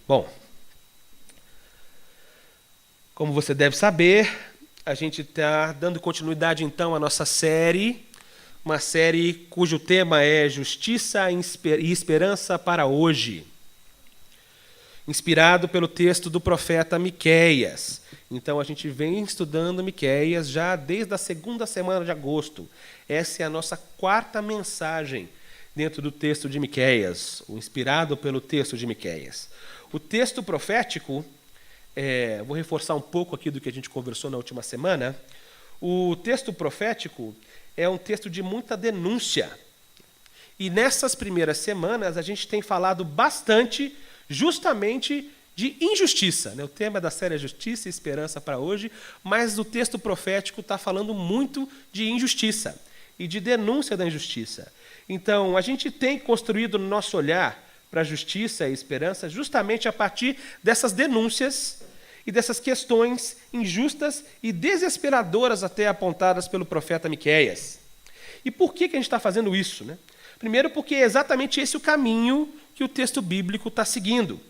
Bom, como você deve saber, a gente está dando continuidade então à nossa série, uma série cujo tema é Justiça e Esperança para Hoje, inspirado pelo texto do profeta Miqueias. Então a gente vem estudando Miqueias já desde a segunda semana de agosto. Essa é a nossa quarta mensagem dentro do texto de Miqueias, inspirado pelo texto de Miqueias. O texto profético, vou reforçar um pouco aqui do que a gente conversou na última semana. O texto profético é um texto de muita denúncia. E nessas primeiras semanas a gente tem falado bastante justamente de injustiça. O tema da série é Justiça e Esperança para Hoje, mas o texto profético está falando muito de injustiça e de denúncia da injustiça. Então, a gente tem construído no nosso olhar para a justiça e esperança justamente a partir dessas denúncias e dessas questões injustas e desesperadoras até apontadas pelo profeta Miqueias. E por que a gente está fazendo isso? Primeiro, porque é exatamente esse o caminho que o texto bíblico está seguindo.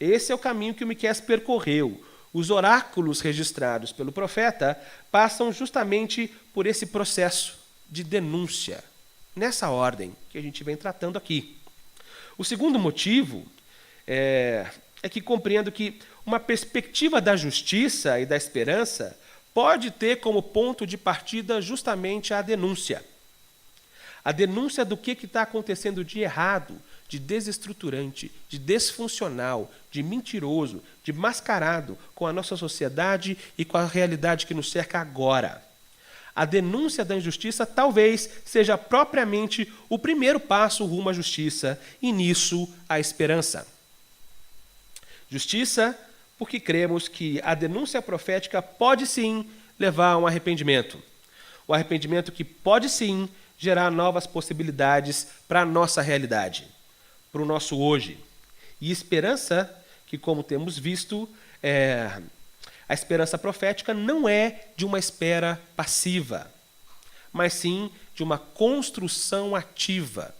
Esse é o caminho que o Miqueias percorreu. Os oráculos registrados pelo profeta passam justamente por esse processo de denúncia, nessa ordem que a gente vem tratando aqui. O segundo motivo é que compreendo que uma perspectiva da justiça e da esperança pode ter como ponto de partida justamente a denúncia. A denúncia do que está acontecendo de errado, de desestruturante, de desfuncional, de mentiroso, de mascarado com a nossa sociedade e com a realidade que nos cerca agora. A denúncia da injustiça talvez seja propriamente o primeiro passo rumo à justiça, e nisso a esperança. Justiça, porque cremos que a denúncia profética pode sim levar a um arrependimento. O arrependimento que pode sim gerar novas possibilidades para a nossa realidade, para o nosso hoje. E esperança, que como temos visto, a esperança profética não é de uma espera passiva, mas sim de uma construção ativa.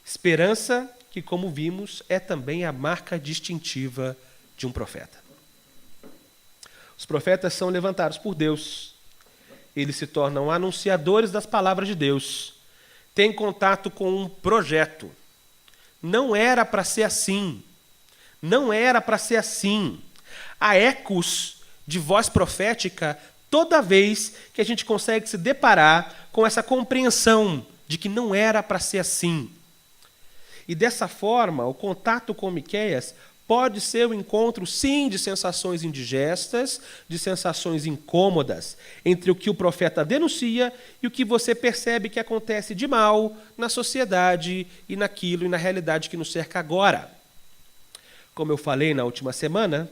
Esperança que, como vimos, é também a marca distintiva de um profeta. Os profetas são levantados por Deus. Eles se tornam anunciadores das palavras de Deus. Têm contato com um projeto. Não era para ser assim. Não era para ser assim. Há ecos de voz profética toda vez que a gente consegue se deparar com essa compreensão de que não era para ser assim. E dessa forma, o contato com Miqueias pode ser o encontro, sim, de sensações indigestas, de sensações incômodas, entre o que o profeta denuncia e o que você percebe que acontece de mal na sociedade e naquilo e na realidade que nos cerca agora. Como eu falei na última semana,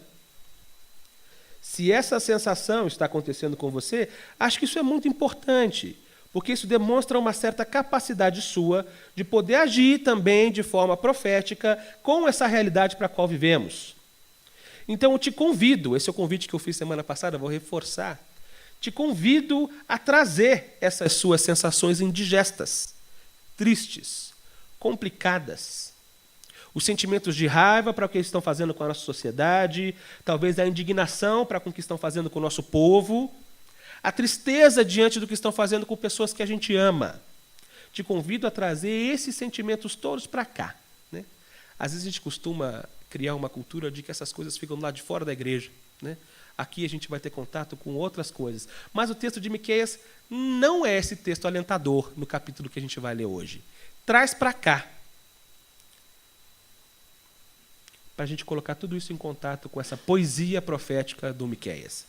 se essa sensação está acontecendo com você, acho que isso é muito importante, porque isso demonstra uma certa capacidade sua de poder agir também de forma profética com essa realidade para a qual vivemos. Então eu te convido, esse é o convite que eu fiz semana passada, vou reforçar, te convido a trazer essas suas sensações indigestas, tristes, complicadas, os sentimentos de raiva para o que estão fazendo com a nossa sociedade, talvez a indignação para com o que estão fazendo com o nosso povo, a tristeza diante do que estão fazendo com pessoas que a gente ama. Te convido a trazer esses sentimentos todos para cá. Às vezes a gente costuma criar uma cultura de que essas coisas ficam lá de fora da igreja. Aqui a gente vai ter contato com outras coisas. Mas o texto de Miqueias não é esse texto alentador no capítulo que a gente vai ler hoje. Traz para cá, para a gente colocar tudo isso em contato com essa poesia profética do Miqueias.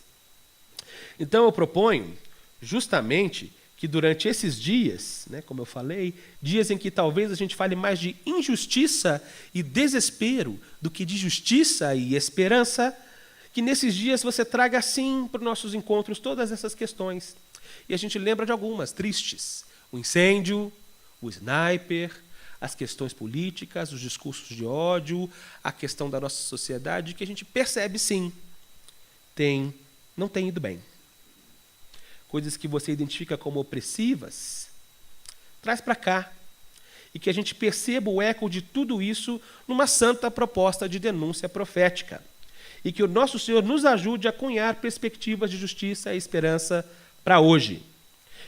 Então eu proponho justamente que durante esses dias, como eu falei, dias em que talvez a gente fale mais de injustiça e desespero do que de justiça e esperança, que nesses dias você traga assim para os nossos encontros todas essas questões. E a gente lembra de algumas tristes. O incêndio, o sniper, as questões políticas, os discursos de ódio, a questão da nossa sociedade, que a gente percebe sim, não tem ido bem. Coisas que você identifica como opressivas, traz para cá. e que a gente perceba o eco de tudo isso numa santa proposta de denúncia profética. E que o nosso Senhor nos ajude a cunhar perspectivas de justiça e esperança para hoje.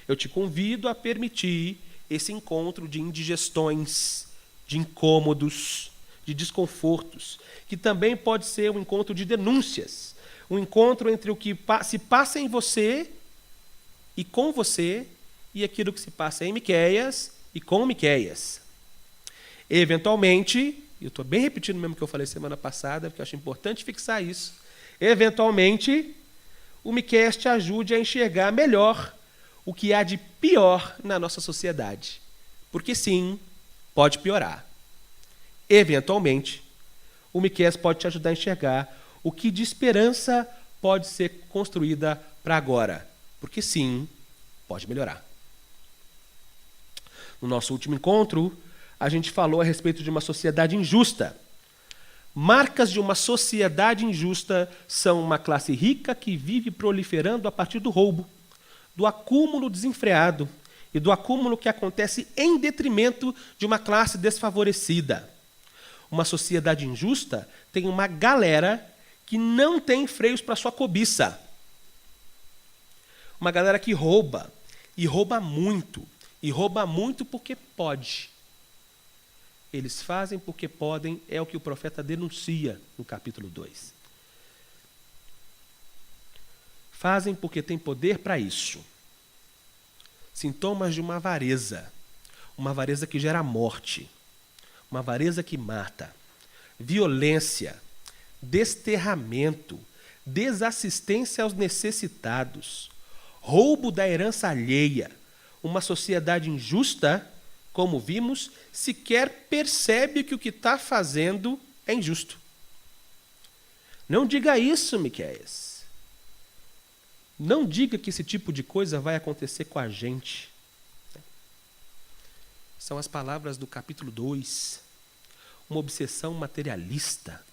Eu te convido a permitir esse encontro de indigestões, de incômodos, de desconfortos, que também pode ser um encontro de denúncias, um encontro entre o que se passa em você e com você e aquilo que se passa em Miqueias e com Miqueias. Eventualmente, eu estou bem repetindo mesmo o que eu falei semana passada, porque eu acho importante fixar isso, eventualmente, o Miqueias te ajude a enxergar melhor o que há de pior na nossa sociedade. Porque sim, pode piorar. Eventualmente, o Miqueias pode te ajudar a enxergar o que de esperança pode ser construída para agora. Porque sim, pode melhorar. No nosso último encontro, a gente falou a respeito de uma sociedade injusta. Marcas de uma sociedade injusta são uma classe rica que vive proliferando a partir do roubo, do acúmulo desenfreado e do acúmulo que acontece em detrimento de uma classe desfavorecida. Uma sociedade injusta tem uma galera que não tem freios para sua cobiça. Uma galera que rouba, e rouba muito porque pode. Eles fazem porque podem, é o que o profeta denuncia no capítulo 2. Fazem porque têm poder para isso. Sintomas de uma avareza que gera morte, uma avareza que mata, violência, desterramento, desassistência aos necessitados, roubo da herança alheia. Uma sociedade injusta, como vimos, sequer percebe que o que está fazendo é injusto. Não diga isso, Miqueias. Não diga que esse tipo de coisa vai acontecer com a gente. São as palavras do capítulo 2. Uma obsessão materialista,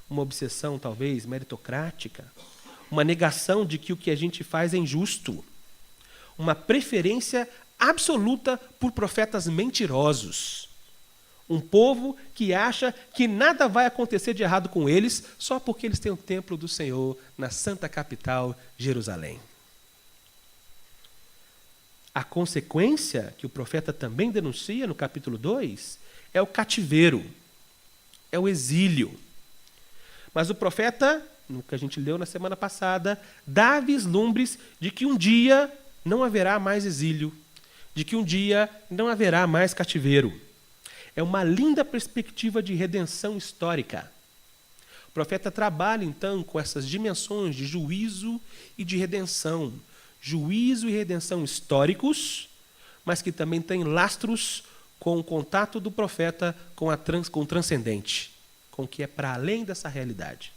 uma obsessão talvez meritocrática, uma negação de que o que a gente faz é injusto, uma preferência absoluta por profetas mentirosos. Um povo que acha que nada vai acontecer de errado com eles só porque eles têm o templo do Senhor na santa capital, Jerusalém. A consequência que o profeta também denuncia no capítulo 2 é o cativeiro, é o exílio. Mas o profeta, no que a gente leu na semana passada, dá vislumbres de que um dia não haverá mais exílio, de que um dia não haverá mais cativeiro. É uma linda perspectiva de redenção histórica. O profeta trabalha, então, com essas dimensões de juízo e de redenção. Juízo e redenção históricos, mas que também têm lastros com o contato do profeta com o transcendente, com o que é para além dessa realidade.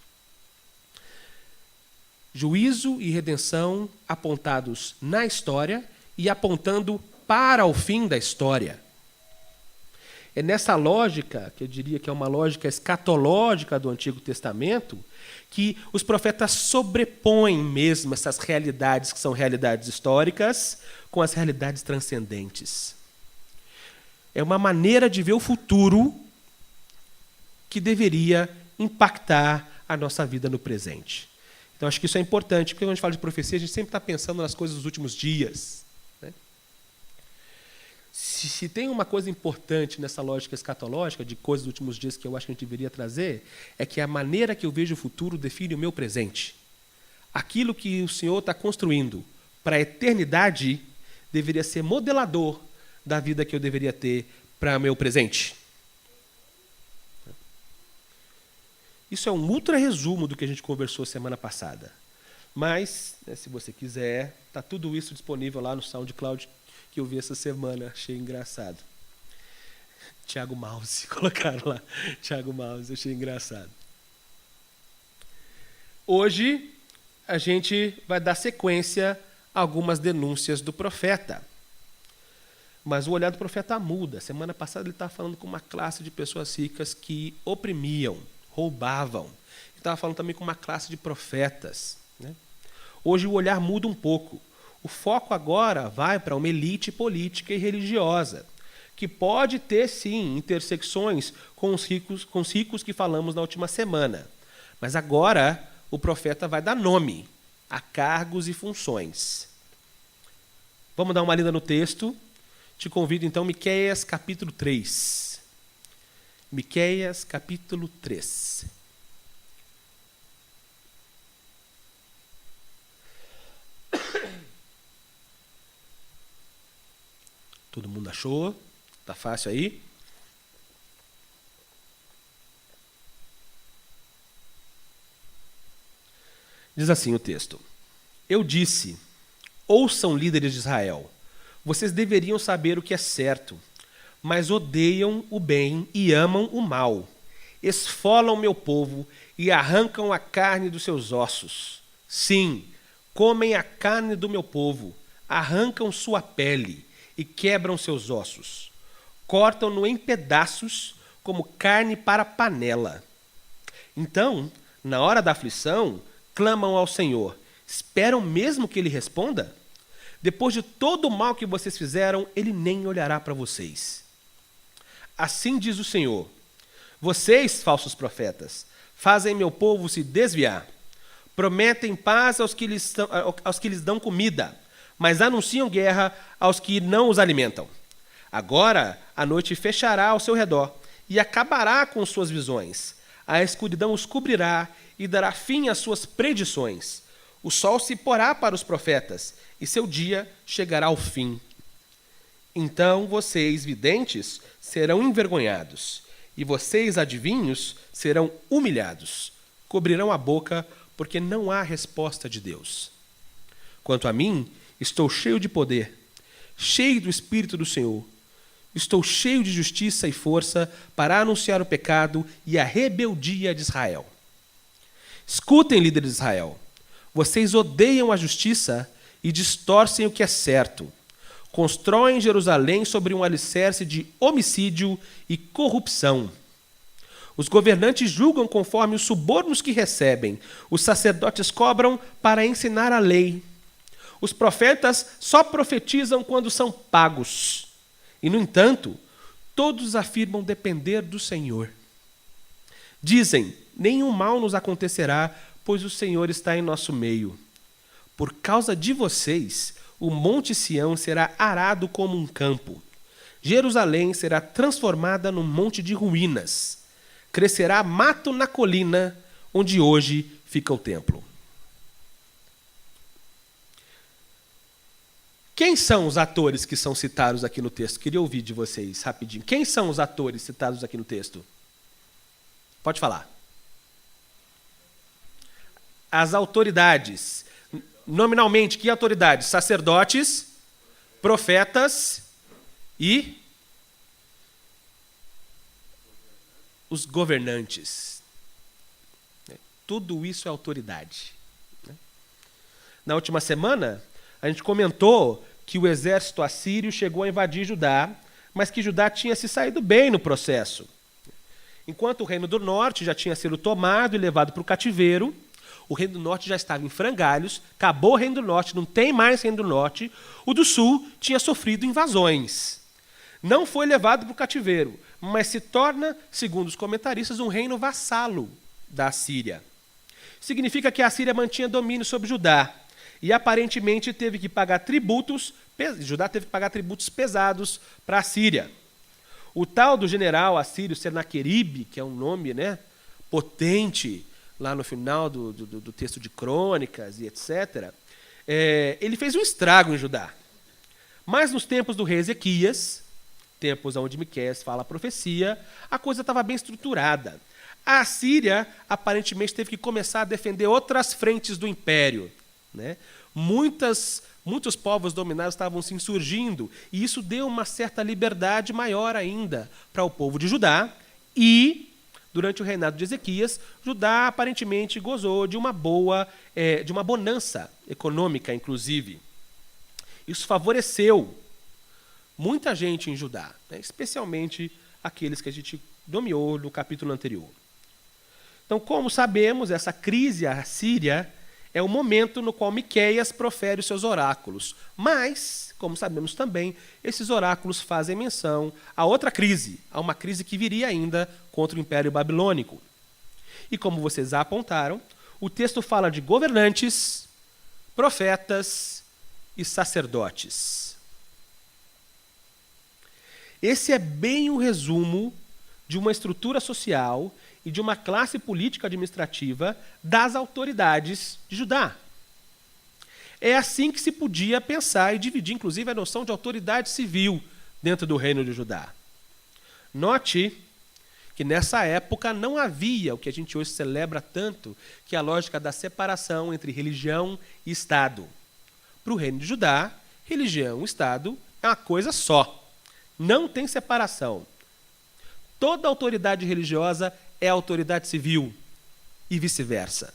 Juízo e redenção apontados na história e apontando para o fim da história. É nessa lógica, que eu diria que é uma lógica escatológica do Antigo Testamento, que os profetas sobrepõem mesmo essas realidades que são realidades históricas com as realidades transcendentes. É uma maneira de ver o futuro que deveria impactar a nossa vida no presente. Então, acho que isso é importante, porque quando a gente fala de profecia, a gente sempre está pensando nas coisas dos últimos dias. Né? Se tem uma coisa importante nessa lógica escatológica, de coisas dos últimos dias, que eu acho que a gente deveria trazer, é que a maneira que eu vejo o futuro define o meu presente. Aquilo que o Senhor está construindo para a eternidade deveria ser modelador da vida que eu deveria ter para o meu presente. Isso é um ultra resumo do que a gente conversou semana passada. Mas, se você quiser, está tudo isso disponível lá no SoundCloud que eu vi essa semana. Achei engraçado. Thiago Mouse, colocaram lá. Thiago Mouse, achei engraçado. Hoje, a gente vai dar sequência a algumas denúncias do profeta. Mas o olhar do profeta muda. Semana passada ele estava falando com uma classe de pessoas ricas que oprimiam, roubavam. Ele estava falando também com uma classe de profetas. Né? Hoje o olhar muda um pouco. O foco agora vai para uma elite política e religiosa, que pode ter, sim, intersecções com os ricos que falamos na última semana. Mas agora o profeta vai dar nome a cargos e funções. Vamos dar uma lida no texto. Te convido, então, Miqueias, capítulo 3. Miqueias, capítulo 3. Todo mundo achou? Tá fácil aí? Diz assim o texto: Eu disse, ouçam, líderes de Israel, vocês deveriam saber o que é certo, mas odeiam o bem e amam o mal. Esfolam meu povo e arrancam a carne dos seus ossos. Sim, comem a carne do meu povo, arrancam sua pele e quebram seus ossos. Cortam-no em pedaços como carne para panela. Então, na hora da aflição, clamam ao Senhor. Esperam mesmo que Ele responda? Depois de todo o mal que vocês fizeram, Ele nem olhará para vocês. Assim diz o Senhor: vocês, falsos profetas, fazem meu povo se desviar. Prometem paz aos que lhes dão comida, mas anunciam guerra aos que não os alimentam. Agora a noite fechará ao seu redor e acabará com suas visões. A escuridão os cobrirá e dará fim às suas predições. O sol se porá para os profetas e seu dia chegará ao fim. Então vocês, videntes, serão envergonhados, e vocês, adivinhos, serão humilhados. Cobrirão a boca, porque não há resposta de Deus. Quanto a mim, estou cheio de poder, cheio do Espírito do Senhor. Estou cheio de justiça e força para anunciar o pecado e a rebeldia de Israel. Escutem, líderes de Israel. Vocês odeiam a justiça e distorcem o que é certo. Constroem Jerusalém sobre um alicerce de homicídio e corrupção. Os governantes julgam conforme os subornos que recebem. Os sacerdotes cobram para ensinar a lei. Os profetas só profetizam quando são pagos. E, no entanto, todos afirmam depender do Senhor. Dizem, nenhum mal nos acontecerá, pois o Senhor está em nosso meio. Por causa de vocês, o Monte Sião será arado como um campo. Jerusalém será transformada num monte de ruínas. Crescerá mato na colina, onde hoje fica o templo. Quem são os atores que são citados aqui no texto? Queria ouvir de vocês, rapidinho. Quem são os atores citados aqui no texto? Pode falar. As autoridades. Nominalmente, que autoridades? Sacerdotes, profetas e os governantes. Tudo isso é autoridade. Na última semana, a gente comentou que o exército assírio chegou a invadir Judá, mas que Judá tinha se saído bem no processo. Enquanto o reino do norte já tinha sido tomado e levado para o cativeiro, o reino do norte já estava em frangalhos, acabou o reino do norte, não tem mais reino do norte, o do sul tinha sofrido invasões. Não foi levado para o cativeiro, mas se torna, segundo os comentaristas, um reino vassalo da Assíria. Significa que a Assíria mantinha domínio sobre Judá. E aparentemente teve que pagar tributos, Judá teve que pagar tributos pesados para a Síria. O tal do general assírio Senaqueribe, que é um nome, potente, lá no final do texto de Crônicas e etc., ele fez um estrago em Judá. Mas nos tempos do rei Ezequias, tempos onde Miqueias fala a profecia, a coisa estava bem estruturada. A Assíria aparentemente teve que começar a defender outras frentes do império. Muitos povos dominados estavam se insurgindo, e isso deu uma certa liberdade maior ainda para o povo de Judá, e, durante o reinado de Ezequias, Judá aparentemente gozou de uma bonança econômica, inclusive. Isso favoreceu muita gente em Judá, especialmente aqueles que a gente nomeou no capítulo anterior. Então, como sabemos, essa crise assíria é o momento no qual Miqueias profere os seus oráculos. Mas, como sabemos também, esses oráculos fazem menção a outra crise, a uma crise que viria ainda contra o Império Babilônico. E como vocês já apontaram, o texto fala de governantes, profetas e sacerdotes. Esse é bem o resumo de uma estrutura social e de uma classe política administrativa das autoridades de Judá. É assim que se podia pensar e dividir, inclusive, a noção de autoridade civil dentro do reino de Judá. Note que nessa época não havia o que a gente hoje celebra tanto, que é a lógica da separação entre religião e Estado. Para o reino de Judá, religião e Estado é uma coisa só. Não tem separação. Toda autoridade religiosa é autoridade civil e vice-versa.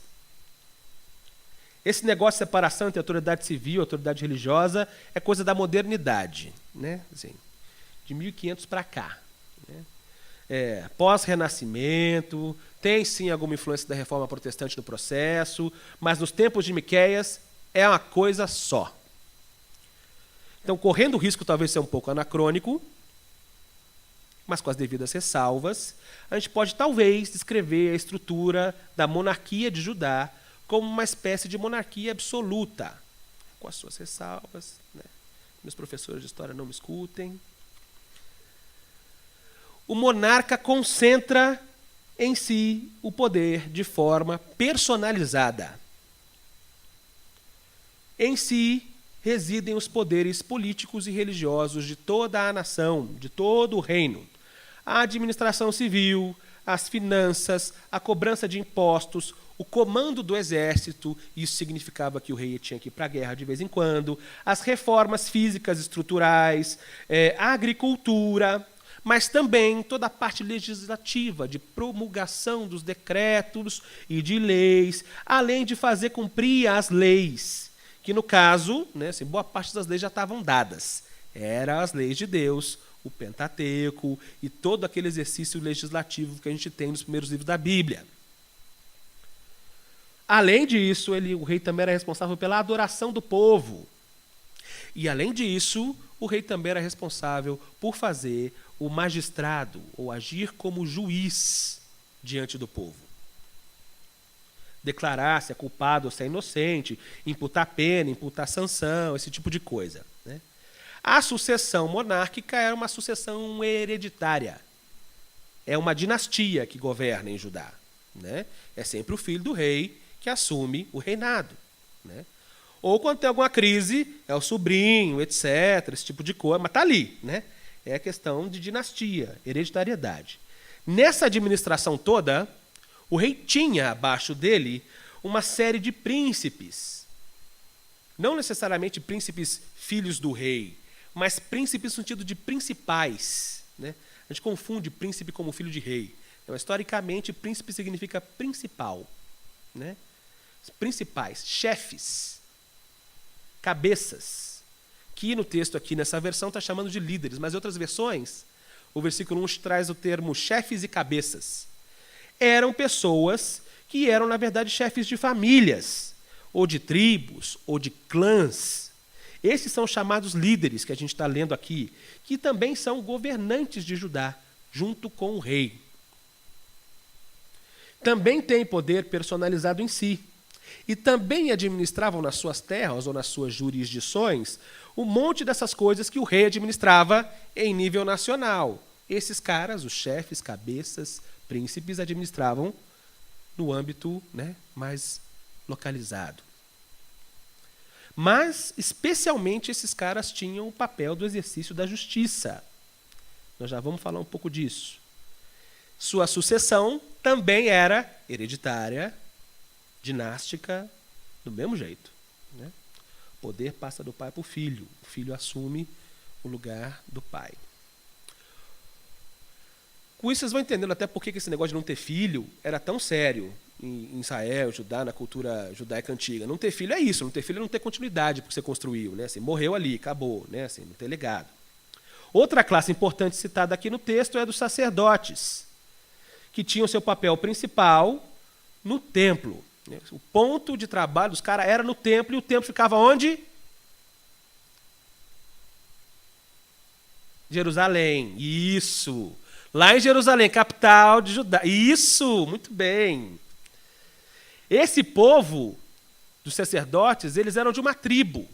Esse negócio de separação entre autoridade civil e autoridade religiosa é coisa da modernidade, né? Assim, de 1500 para cá. Né? Pós-renascimento, tem sim alguma influência da reforma protestante no processo, mas nos tempos de Miqueias é uma coisa só. Então, correndo o risco talvez ser um pouco anacrônico, mas com as devidas ressalvas, a gente pode talvez descrever a estrutura da monarquia de Judá como uma espécie de monarquia absoluta, com as suas ressalvas. Né? Meus professores de história não me escutem. O monarca concentra em si o poder de forma personalizada. Em si residem os poderes políticos e religiosos de toda a nação, de todo o reino. A administração civil, as finanças, a cobrança de impostos, o comando do exército, isso significava que o rei tinha que ir para a guerra de vez em quando, as reformas físicas estruturais, a agricultura, mas também toda a parte legislativa, de promulgação dos decretos e de leis, além de fazer cumprir as leis, que no caso, né, assim, boa parte das leis já estavam dadas. Eram as leis de Deus, o Pentateuco e todo aquele exercício legislativo que a gente tem nos primeiros livros da Bíblia. Além disso, o rei também era responsável pela adoração do povo. E além disso, o rei também era responsável por fazer o magistrado, ou agir como juiz diante do povo. Declarar se é culpado ou se é inocente, imputar pena, imputar sanção, esse tipo de coisa. Né? A sucessão monárquica é uma sucessão hereditária. É uma dinastia que governa em Judá. Né? É sempre o filho do rei que assume o reinado. Né? Ou quando tem alguma crise, é o sobrinho, etc., esse tipo de coisa, mas está ali. Né? É a questão de dinastia, hereditariedade. Nessa administração toda, o rei tinha abaixo dele uma série de príncipes. Não necessariamente príncipes filhos do rei, mas príncipes no sentido de principais. Né? A gente confunde príncipe como filho de rei. Então, historicamente, príncipe significa principal. Né? Principais, chefes, cabeças, que no texto aqui, nessa versão, está chamando de líderes, mas em outras versões, o versículo 1 traz o termo chefes e cabeças. Eram pessoas que eram, na verdade, chefes de famílias, ou de tribos, ou de clãs. Esses são chamados líderes, que a gente está lendo aqui, que também são governantes de Judá, junto com o rei. Também têm poder personalizado em si. E também administravam nas suas terras ou nas suas jurisdições um monte dessas coisas que o rei administrava em nível nacional. Esses caras, os chefes, cabeças, príncipes, administravam no âmbito, né, mais localizado. Mas, especialmente, esses caras tinham o papel do exercício da justiça. Nós já vamos falar um pouco disso. Sua sucessão também era hereditária, dinástica, do mesmo jeito. Né? O poder passa do pai para o filho assume o lugar do pai. Com isso, vocês vão entendendo até por que esse negócio de não ter filho era tão sério em Israel, Judá, na cultura judaica antiga. Não ter filho é isso, não ter filho é não ter continuidade porque você construiu. Né? Assim, morreu ali, acabou, né? Assim, não ter legado. Outra classe importante citada aqui no texto é dos sacerdotes, que tinham seu papel principal no templo. O ponto de trabalho dos caras era no templo, e o templo ficava onde? Jerusalém. Isso. Lá em Jerusalém, capital de Judá. Isso, muito bem. Esse povo dos sacerdotes, eles eram de uma tribo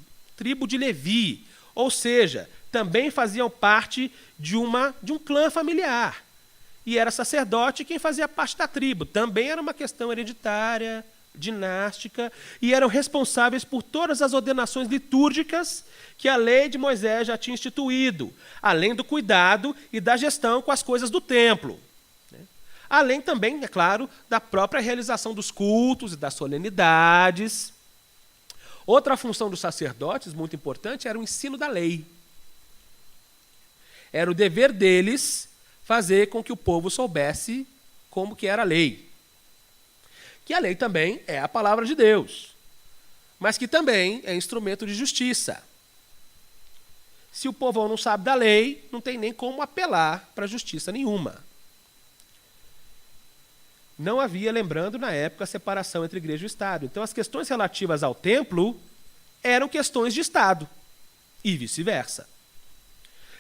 de Levi, ou seja, também faziam parte de um clã familiar. E era sacerdote quem fazia parte da tribo. Também era uma questão hereditária, dinástica, e eram responsáveis por todas as ordenações litúrgicas que a lei de Moisés já tinha instituído, além do cuidado e da gestão com as coisas do templo. Além também, é claro, da própria realização dos cultos e das solenidades. Outra função dos sacerdotes, muito importante, era o ensino da lei. Era o dever deles fazer com que o povo soubesse como que era a lei. Que a lei também é a palavra de Deus, mas que também é instrumento de justiça. Se o povo não sabe da lei, não tem nem como apelar para justiça nenhuma. Não havia, lembrando, na época, a separação entre igreja e Estado. Então, as questões relativas ao templo eram questões de Estado, e vice-versa.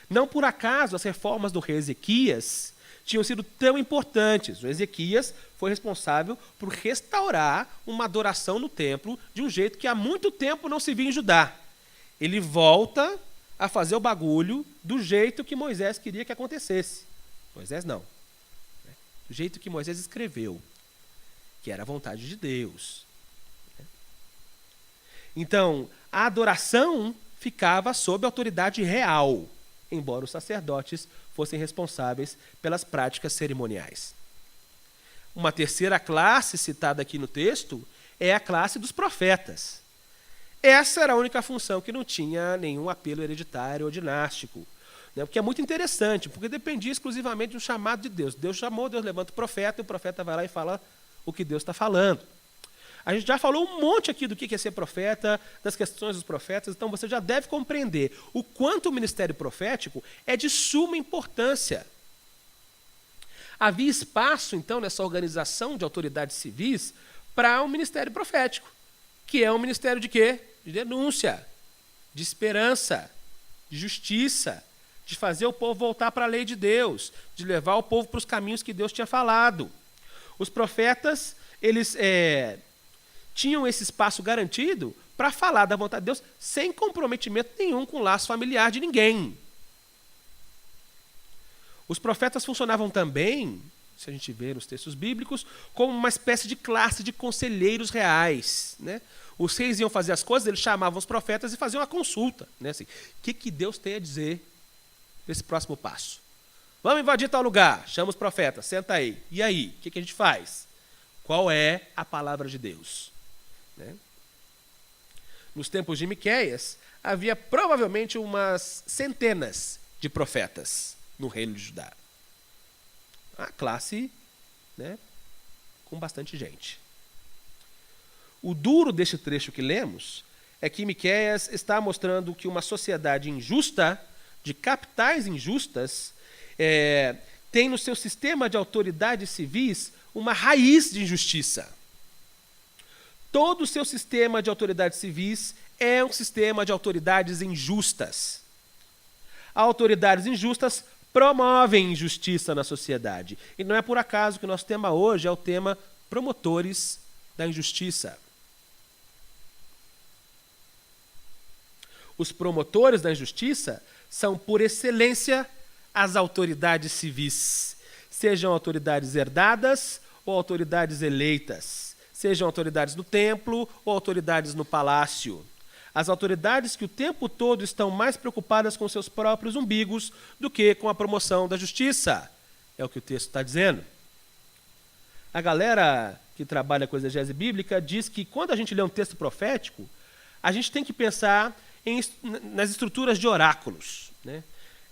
Não por acaso as reformas do rei Ezequias tinham sido tão importantes. O Ezequias foi responsável por restaurar uma adoração no templo de um jeito que há muito tempo não se via em Judá. Ele volta a fazer o bagulho do jeito que Moisés queria que acontecesse. Moisés não. Do jeito que Moisés escreveu, que era a vontade de Deus. Então, a adoração ficava sob autoridade real, embora os sacerdotes fossem responsáveis pelas práticas cerimoniais. Uma terceira classe citada aqui no texto é a classe dos profetas. Essa era a única função que não tinha nenhum apelo hereditário ou dinástico. Porque é muito interessante, porque dependia exclusivamente do chamado de Deus. Deus chamou, Deus levanta o profeta, e o profeta vai lá e fala o que Deus está falando. A gente já falou um monte aqui do que é ser profeta, das questões dos profetas, então você já deve compreender o quanto o ministério profético é de suma importância. Havia espaço, então, nessa organização de autoridades civis para um ministério profético, que é um ministério de quê? De denúncia, de esperança, de justiça, de fazer o povo voltar para a lei de Deus, de levar o povo para os caminhos que Deus tinha falado. Os profetas, eles tinham esse espaço garantido para falar da vontade de Deus sem comprometimento nenhum com o laço familiar de ninguém. Os profetas funcionavam também, se a gente vê nos textos bíblicos, como uma espécie de classe de conselheiros reais. Os reis iam fazer as coisas, eles chamavam os profetas e faziam uma consulta. Assim, o que Deus tem a dizer nesse próximo passo? Vamos invadir tal lugar, chama os profetas, senta aí. E aí, o que a gente faz? Qual é a palavra de Deus? Nos tempos de Miqueias, havia provavelmente umas centenas de profetas no reino de Judá. A classe, com bastante gente. O duro deste trecho que lemos é que Miqueias está mostrando que uma sociedade injusta, de capitais injustas, tem no seu sistema de autoridades civis uma raiz de injustiça. Todo o seu sistema de autoridades civis é um sistema de autoridades injustas. Autoridades injustas promovem injustiça na sociedade. E não é por acaso que o nosso tema hoje é o tema promotores da injustiça. Os promotores da injustiça são, por excelência, as autoridades civis, sejam autoridades herdadas ou autoridades eleitas, sejam autoridades do templo ou autoridades no palácio. As autoridades que o tempo todo estão mais preocupadas com seus próprios umbigos do que com a promoção da justiça. É o que o texto está dizendo. A galera que trabalha com exegese bíblica diz que quando a gente lê um texto profético, a gente tem que pensar nas estruturas de oráculos.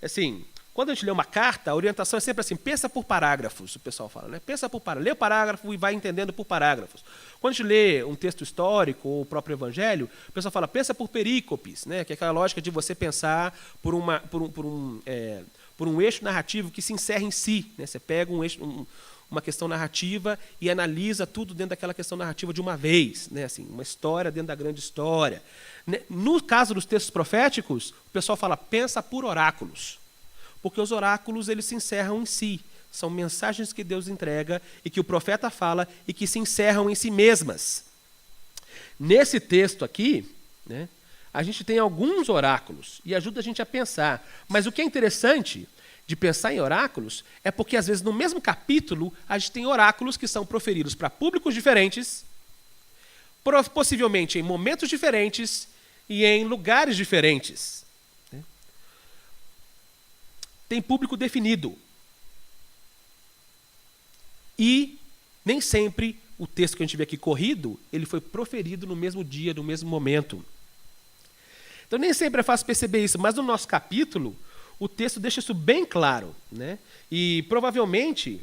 Assim, quando a gente lê uma carta, a orientação é sempre assim, pensa por parágrafos, o pessoal fala, Pensa por parágrafos, lê o parágrafo e vai entendendo por parágrafos. Quando a gente lê um texto histórico ou o próprio evangelho, o pessoal fala, pensa por perícopes, que é aquela lógica de você pensar por um eixo narrativo que se encerra em si. Você pega um uma questão narrativa e analisa tudo dentro daquela questão narrativa de uma vez, né? Assim, uma história dentro da grande história. No caso dos textos proféticos, o pessoal fala, pensa por oráculos, porque os oráculos eles se encerram em si. São mensagens que Deus entrega e que o profeta fala e que se encerram em si mesmas. Nesse texto aqui, né, a gente tem alguns oráculos e ajuda a gente a pensar. Mas o que é interessante de pensar em oráculos é porque, às vezes, no mesmo capítulo, a gente tem oráculos que são proferidos para públicos diferentes, possivelmente em momentos diferentes e em lugares diferentes. Tem público definido. E nem sempre o texto que a gente vê aqui corrido, ele foi proferido no mesmo dia, no mesmo momento. Então nem sempre é fácil perceber isso, mas no nosso capítulo, o texto deixa isso bem claro, né? E provavelmente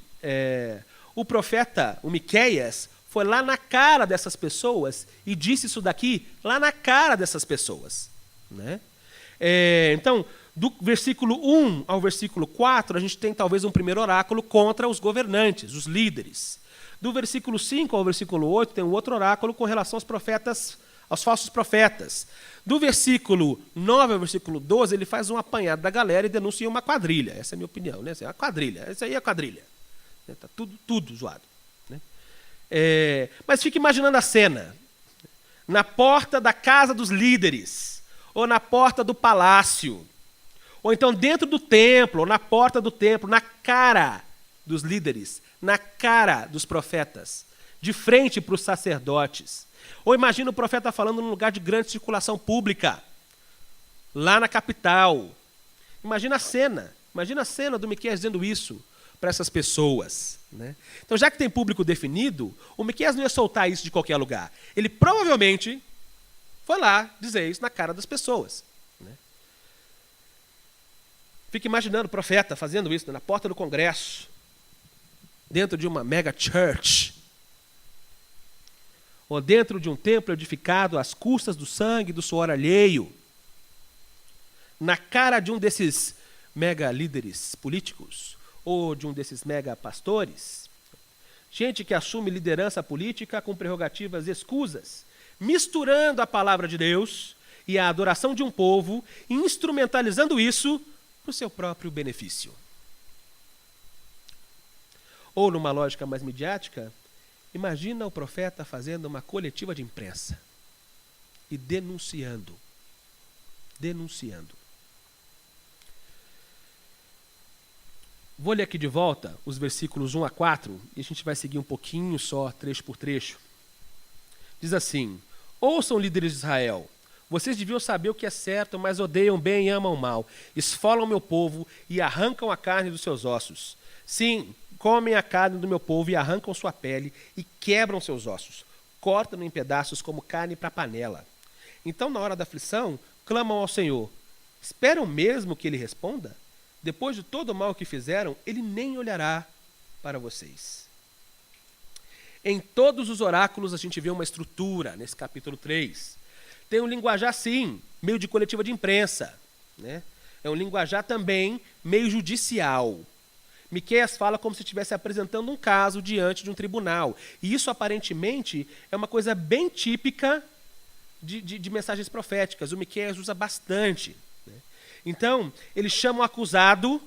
o profeta, o Miqueias, foi lá na cara dessas pessoas e disse isso daqui lá na cara dessas pessoas, né? Então, do versículo 1 ao versículo 4, a gente tem talvez um primeiro oráculo contra os governantes, os líderes. Do versículo 5 ao versículo 8, tem um outro oráculo com relação aos profetas, aos falsos profetas. Do versículo 9 ao versículo 12, ele faz um apanhado da galera e denuncia uma quadrilha. Essa é a minha opinião, né? É uma quadrilha. Essa aí é a quadrilha. Está tudo zoado. Né? Mas fique imaginando a cena. Na porta da casa dos líderes, ou na porta do palácio, ou então dentro do templo, ou na porta do templo, na cara dos líderes, na cara dos profetas, de frente para os sacerdotes. Ou imagina o profeta falando num lugar de grande circulação pública, lá na capital. Imagina a cena do Miqueias dizendo isso para essas pessoas. Né? Então, já que tem público definido, o Miqueias não ia soltar isso de qualquer lugar. Ele provavelmente foi lá dizer isso na cara das pessoas. Né? Fica imaginando o profeta fazendo isso, né, na porta do Congresso, dentro de uma mega church, ou dentro de um templo edificado às custas do sangue e do suor alheio, na cara de um desses mega líderes políticos, ou de um desses mega pastores, gente que assume liderança política com prerrogativas escusas, misturando a palavra de Deus e a adoração de um povo, e instrumentalizando isso para o seu próprio benefício. Ou, numa lógica mais midiática, imagina o profeta fazendo uma coletiva de imprensa e denunciando. Vou ler aqui de volta os versículos 1 a 4 e a gente vai seguir um pouquinho só, trecho por trecho. Diz assim: ouçam, líderes de Israel, vocês deviam saber o que é certo, mas odeiam bem e amam o mal. Esfolam meu povo e arrancam a carne dos seus ossos. Sim, comem a carne do meu povo e arrancam sua pele e quebram seus ossos. Cortam-no em pedaços como carne para panela. Então, na hora da aflição, clamam ao Senhor. Esperam mesmo que ele responda? Depois de todo o mal que fizeram, ele nem olhará para vocês. Em todos os oráculos a gente vê uma estrutura, nesse capítulo 3. Tem um linguajar, sim, meio de coletiva de imprensa. Né? É um linguajar também meio judicial. Miqueias fala como se estivesse apresentando um caso diante de um tribunal. E isso, aparentemente, é uma coisa bem típica de mensagens proféticas. O Miqueias usa bastante. Né? Então, ele chama o acusado,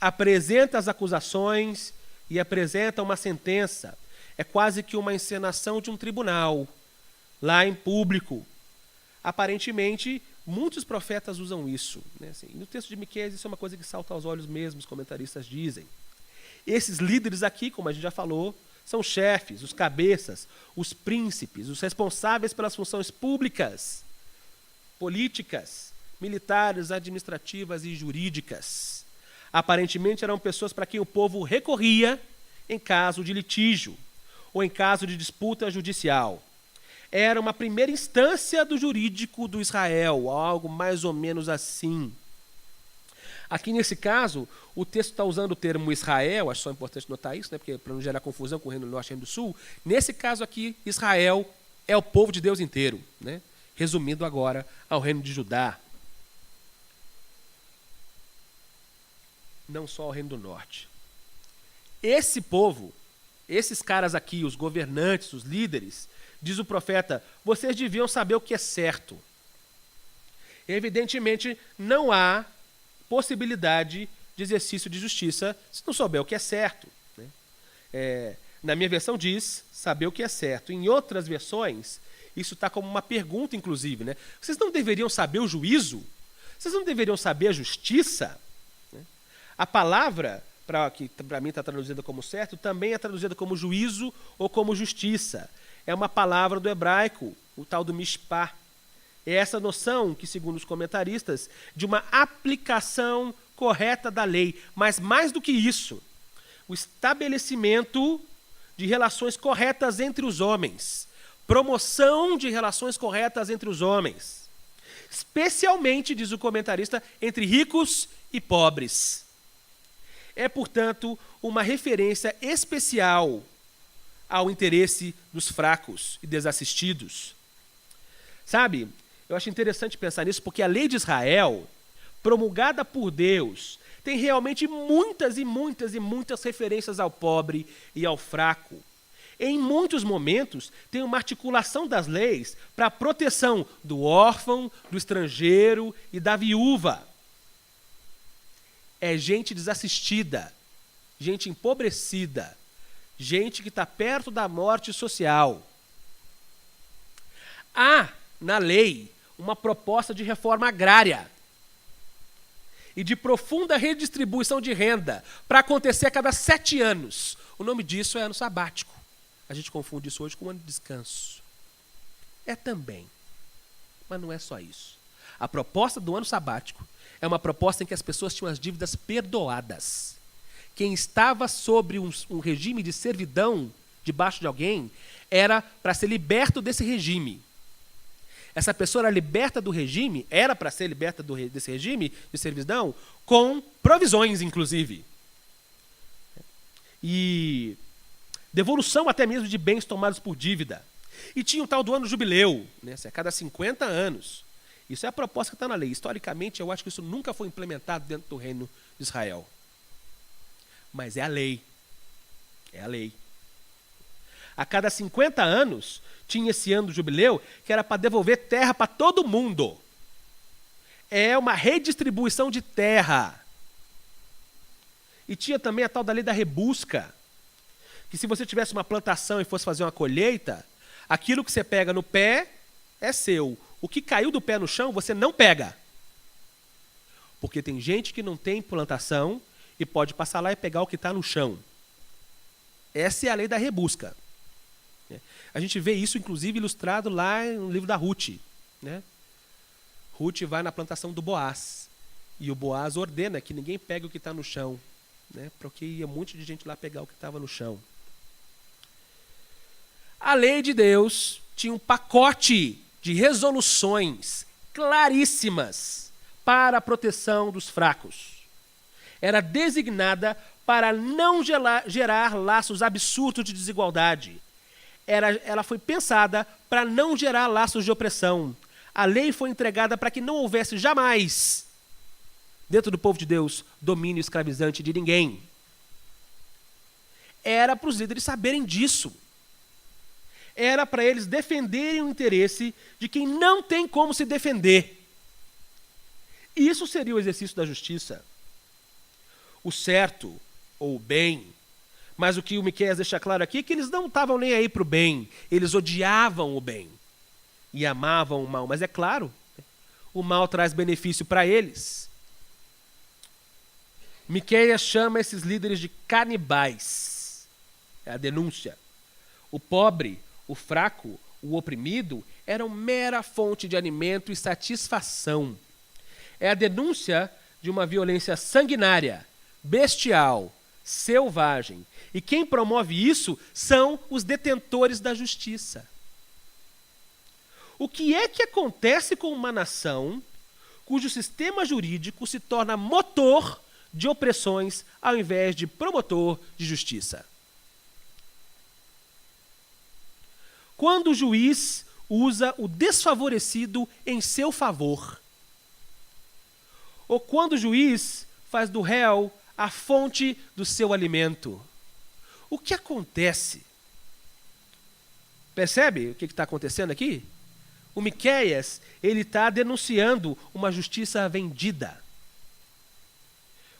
apresenta as acusações e apresenta uma sentença. É quase que uma encenação de um tribunal, lá em público. Aparentemente, muitos profetas usam isso. Né? Assim, no texto de Miqueias, isso é uma coisa que salta aos olhos mesmo, os comentaristas dizem. Esses líderes aqui, como a gente já falou, são chefes, os cabeças, os príncipes, os responsáveis pelas funções públicas, políticas, militares, administrativas e jurídicas. Aparentemente eram pessoas para quem o povo recorria em caso de litígio ou em caso de disputa judicial. Era uma primeira instância do jurídico do Israel, algo mais ou menos assim. Aqui nesse caso, o texto está usando o termo Israel, acho só importante notar isso, né, porque para não gerar confusão com o Reino do Norte e o Reino do Sul. Nesse caso aqui, Israel é o povo de Deus inteiro, né? Resumindo agora ao Reino de Judá. Não só ao Reino do Norte. Esse povo, esses caras aqui, os governantes, os líderes, diz o profeta, vocês deviam saber o que é certo. Evidentemente, não há possibilidade de exercício de justiça se não souber o que é certo. Né? Na minha versão diz saber o que é certo. Em outras versões, isso está como uma pergunta, inclusive. Né? Vocês não deveriam saber o juízo? Vocês não deveriam saber a justiça? Né? A palavra, que para mim está traduzida como certo, também é traduzida como juízo ou como justiça. É uma palavra do hebraico, o tal do mishpah. É essa noção que, segundo os comentaristas, de uma aplicação correta da lei. Mas mais do que isso, o estabelecimento de relações corretas entre os homens. Promoção de relações corretas entre os homens. Especialmente, diz o comentarista, entre ricos e pobres. É, portanto, uma referência especial ao interesse dos fracos e desassistidos. Sabe, eu acho interessante pensar nisso, porque a lei de Israel, promulgada por Deus, tem realmente muitas e muitas e muitas referências ao pobre e ao fraco. Em muitos momentos, tem uma articulação das leis para a proteção do órfão, do estrangeiro e da viúva. É gente desassistida, gente empobrecida, gente que está perto da morte social. Há, na lei, uma proposta de reforma agrária e de profunda redistribuição de renda para acontecer a cada 7 anos. O nome disso é ano sabático. A gente confunde isso hoje com ano de descanso. É também, mas não é só isso. A proposta do ano sabático é uma proposta em que as pessoas tinham as dívidas perdoadas. Quem estava sobre um regime de servidão debaixo de alguém era para ser liberto desse regime. Essa pessoa era liberta do regime, era para ser liberta desse regime de servidão, com provisões, inclusive. E devolução até mesmo de bens tomados por dívida. E tinha o tal do ano jubileu, né? A cada 50 anos. Isso é a proposta que está na lei. Historicamente, eu acho que isso nunca foi implementado dentro do reino de Israel. Mas é a lei. É a lei. A cada 50 anos, tinha esse ano do jubileu, que era para devolver terra para todo mundo. É uma redistribuição de terra. E tinha também a tal da lei da rebusca, que se você tivesse uma plantação e fosse fazer uma colheita, aquilo que você pega no pé é seu. O que caiu do pé no chão, você não pega. Porque tem gente que não tem plantação e pode passar lá e pegar o que está no chão. Essa é a lei da rebusca. A gente vê isso, inclusive, ilustrado lá no livro da Ruth. Né? Ruth vai na plantação do Boaz. E o Boaz ordena que ninguém pegue o que está no chão. Né? Porque ia um monte de gente lá pegar o que estava no chão. A lei de Deus tinha um pacote de resoluções claríssimas para a proteção dos fracos. Era designada para não gerar laços absurdos de desigualdade. Ela foi pensada para não gerar laços de opressão. A lei foi entregada para que não houvesse jamais, dentro do povo de Deus, domínio escravizante de ninguém. Era para os líderes saberem disso. Era para eles defenderem o interesse de quem não tem como se defender. E isso seria o exercício da justiça. O certo, ou o bem. Mas o que o Miqueias deixa claro aqui é que eles não estavam nem aí para o bem. Eles odiavam o bem e amavam o mal. Mas é claro, o mal traz benefício para eles. Miqueias chama esses líderes de canibais. É a denúncia. O pobre, o fraco, o oprimido eram mera fonte de alimento e satisfação. É a denúncia de uma violência sanguinária, bestial, selvagem. E quem promove isso são os detentores da justiça. O que é que acontece com uma nação cujo sistema jurídico se torna motor de opressões ao invés de promotor de justiça? Quando o juiz usa o desfavorecido em seu favor. Ou quando o juiz faz do réu a fonte do seu alimento. O que acontece? Percebe o que está acontecendo aqui? O Miqueias, ele está denunciando uma justiça vendida.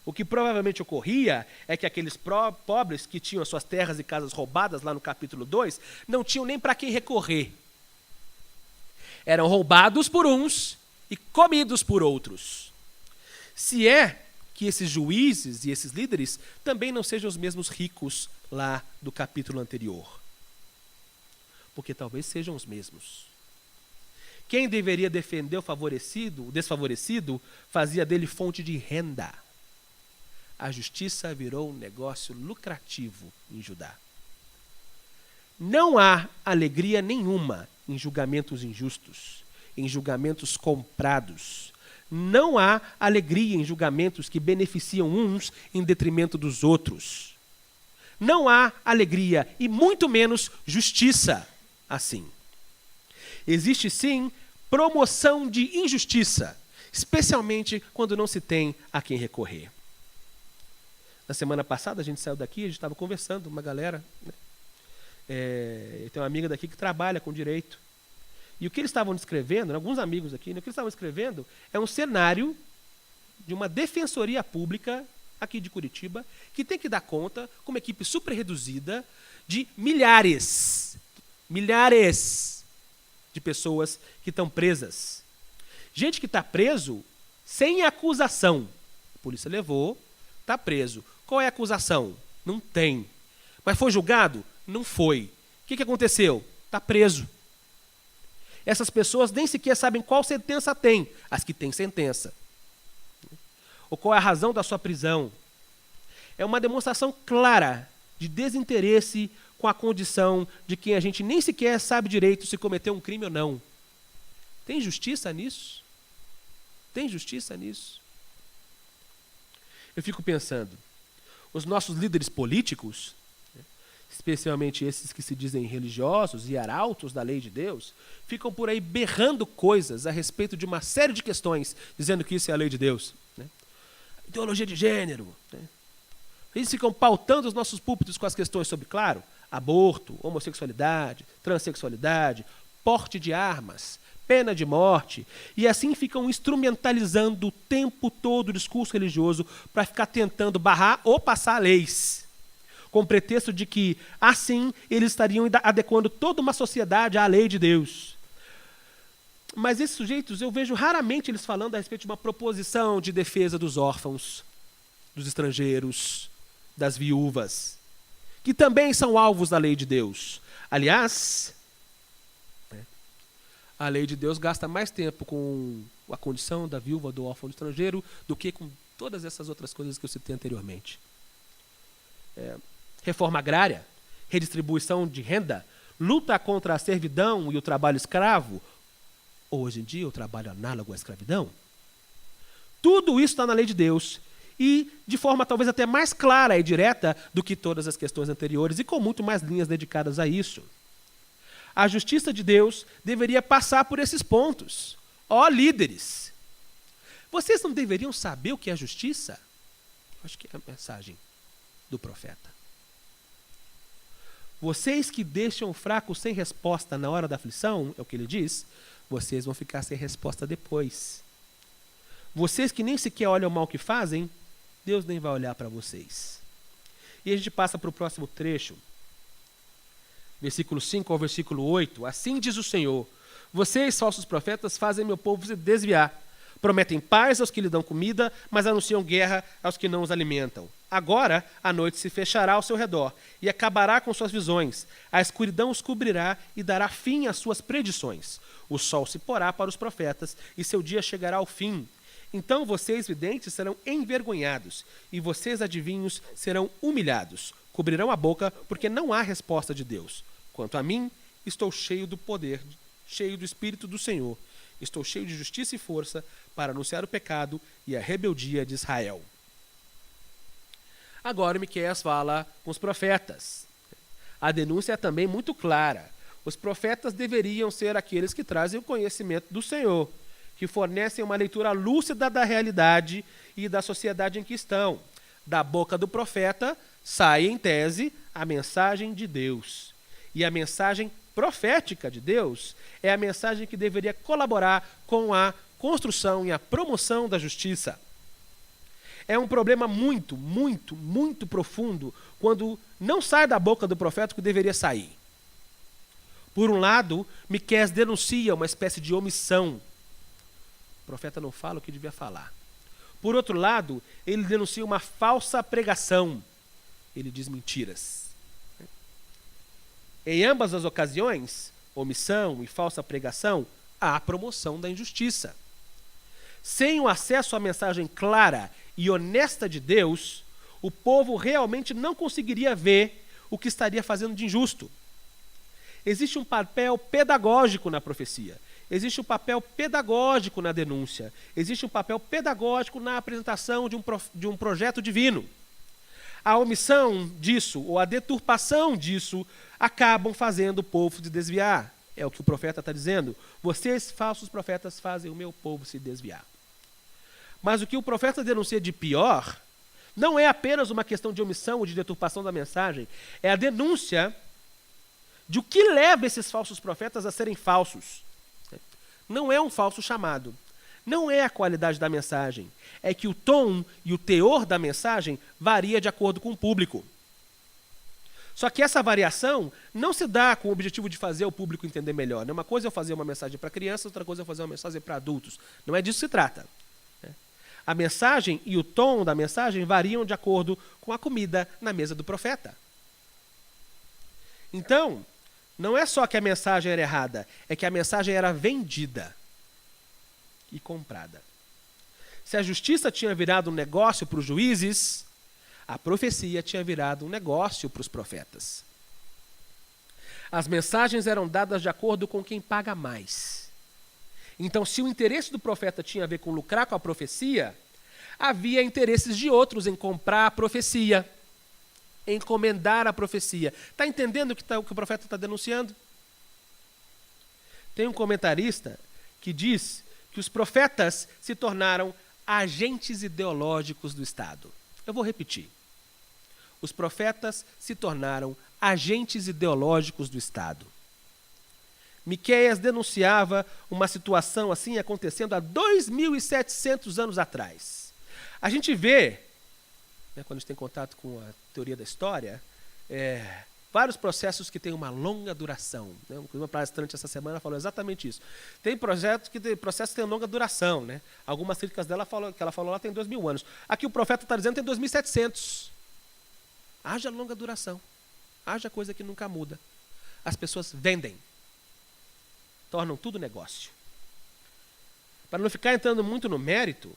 O que provavelmente ocorria é que aqueles pobres que tinham as suas terras e casas roubadas lá no capítulo 2, não tinham nem para quem recorrer. Eram roubados por uns e comidos por outros. Se é que esses juízes e esses líderes também não sejam os mesmos ricos lá do capítulo anterior. Porque talvez sejam os mesmos. Quem deveria defender o desfavorecido, fazia dele fonte de renda. A justiça virou um negócio lucrativo em Judá. Não há alegria nenhuma em julgamentos injustos, em julgamentos comprados. Não há alegria em julgamentos que beneficiam uns em detrimento dos outros. Não há alegria e muito menos justiça assim. Existe sim promoção de injustiça, especialmente quando não se tem a quem recorrer. Na semana passada a gente saiu daqui, a gente estava conversando, uma galera, né? Tem uma amiga daqui que trabalha com direito. E o que eles estavam descrevendo, alguns amigos aqui, né, o que eles estavam escrevendo é um cenário de uma defensoria pública aqui de Curitiba, que tem que dar conta, com uma equipe super reduzida, de milhares de pessoas que estão presas. Gente que está preso sem acusação. A polícia levou, está preso. Qual é a acusação? Não tem. Mas foi julgado? Não foi. O que aconteceu? Está preso. Essas pessoas nem sequer sabem qual sentença tem, as que têm sentença. Ou qual é a razão da sua prisão. É uma demonstração clara de desinteresse com a condição de quem a gente nem sequer sabe direito se cometeu um crime ou não. Tem justiça nisso? Tem justiça nisso? Eu fico pensando, os nossos líderes políticos, especialmente esses que se dizem religiosos e arautos da lei de Deus, ficam por aí berrando coisas a respeito de uma série de questões, dizendo que isso é a lei de Deus. Né? Ideologia de gênero. Né? Eles ficam pautando os nossos púlpitos com as questões sobre, claro, aborto, homossexualidade, transexualidade, porte de armas, pena de morte, e assim ficam instrumentalizando o tempo todo o discurso religioso para ficar tentando barrar ou passar leis, com o pretexto de que, assim, eles estariam adequando toda uma sociedade à lei de Deus. Mas esses sujeitos, eu vejo raramente eles falando a respeito de uma proposição de defesa dos órfãos, dos estrangeiros, das viúvas, que também são alvos da lei de Deus. Aliás, a lei de Deus gasta mais tempo com a condição da viúva, do órfão, do estrangeiro, do que com todas essas outras coisas que eu citei anteriormente. Reforma agrária, redistribuição de renda, luta contra a servidão e o trabalho escravo, ou hoje em dia o trabalho análogo à escravidão. Tudo isso está na lei de Deus e de forma talvez até mais clara e direta do que todas as questões anteriores e com muito mais linhas dedicadas a isso. A justiça de Deus deveria passar por esses pontos. Ó líderes, vocês não deveriam saber o que é justiça? Acho que é a mensagem do profeta. Vocês que deixam o fraco sem resposta na hora da aflição, é o que ele diz, vocês vão ficar sem resposta depois. Vocês que nem sequer olham o mal que fazem, Deus nem vai olhar para vocês. E a gente passa para o próximo trecho. Versículo 5 ao versículo 8. Assim diz o Senhor: vocês, falsos profetas, fazem meu povo se desviar. Prometem paz aos que lhe dão comida, mas anunciam guerra aos que não os alimentam. Agora a noite se fechará ao seu redor e acabará com suas visões. A escuridão os cobrirá e dará fim às suas predições. O sol se porá para os profetas e seu dia chegará ao fim. Então vocês, videntes, serão envergonhados e vocês, adivinhos, serão humilhados. Cobrirão a boca porque não há resposta de Deus. Quanto a mim, estou cheio do poder, cheio do Espírito do Senhor. Estou cheio de justiça e força para anunciar o pecado e a rebeldia de Israel. Agora Miqueias fala com os profetas. A denúncia é também muito clara. Os profetas deveriam ser aqueles que trazem o conhecimento do Senhor, que fornecem uma leitura lúcida da realidade e da sociedade em que estão. Da boca do profeta sai, em tese, a mensagem de Deus. E a mensagem profética de Deus é a mensagem que deveria colaborar com a construção e a promoção da justiça. É um problema muito, muito, muito profundo quando não sai da boca do profeta o que deveria sair. Por um lado, Miqueias denuncia uma espécie de omissão. O profeta não fala o que devia falar. Por outro lado, ele denuncia uma falsa pregação. Ele diz mentiras. Em ambas as ocasiões, omissão e falsa pregação, há promoção da injustiça. Sem o acesso à mensagem clara e honesta de Deus, o povo realmente não conseguiria ver o que estaria fazendo de injusto. Existe um papel pedagógico na profecia. Existe um papel pedagógico na denúncia. Existe um papel pedagógico na apresentação de um projeto divino. A omissão disso, ou a deturpação disso, acabam fazendo o povo se desviar. É o que o profeta está dizendo. Vocês, falsos profetas, fazem o meu povo se desviar. Mas o que o profeta denuncia de pior não é apenas uma questão de omissão ou de deturpação da mensagem, é a denúncia de o que leva esses falsos profetas a serem falsos. Não é um falso chamado, não é a qualidade da mensagem, é que o tom e o teor da mensagem varia de acordo com o público. Só que essa variação não se dá com o objetivo de fazer o público entender melhor. Uma coisa é eu fazer uma mensagem para crianças, outra coisa é eu fazer uma mensagem para adultos. Não é disso que se trata. A mensagem e o tom da mensagem variam de acordo com a comida na mesa do profeta. Então, não é só que a mensagem era errada, é que a mensagem era vendida e comprada. Se a justiça tinha virado um negócio para os juízes, a profecia tinha virado um negócio para os profetas. As mensagens eram dadas de acordo com quem paga mais. Então, se o interesse do profeta tinha a ver com lucrar com a profecia, havia interesses de outros em comprar a profecia, em encomendar a profecia. Está entendendo o que o profeta está denunciando? Tem um comentarista que diz que os profetas se tornaram agentes ideológicos do Estado. Eu vou repetir. Os profetas se tornaram agentes ideológicos do Estado. Miqueias denunciava uma situação assim acontecendo há 2.700 anos atrás. A gente vê, quando a gente tem contato com a teoria da história, vários processos que têm uma longa duração. Uma palestrante essa semana falou exatamente isso. Tem processos que têm longa duração. Algumas críticas dela que ela falou lá tem 2.000 anos. Aqui o profeta está dizendo que tem 2.700. Haja longa duração. Haja coisa que nunca muda. As pessoas vendem. Tornam tudo negócio. Para não ficar entrando muito no mérito,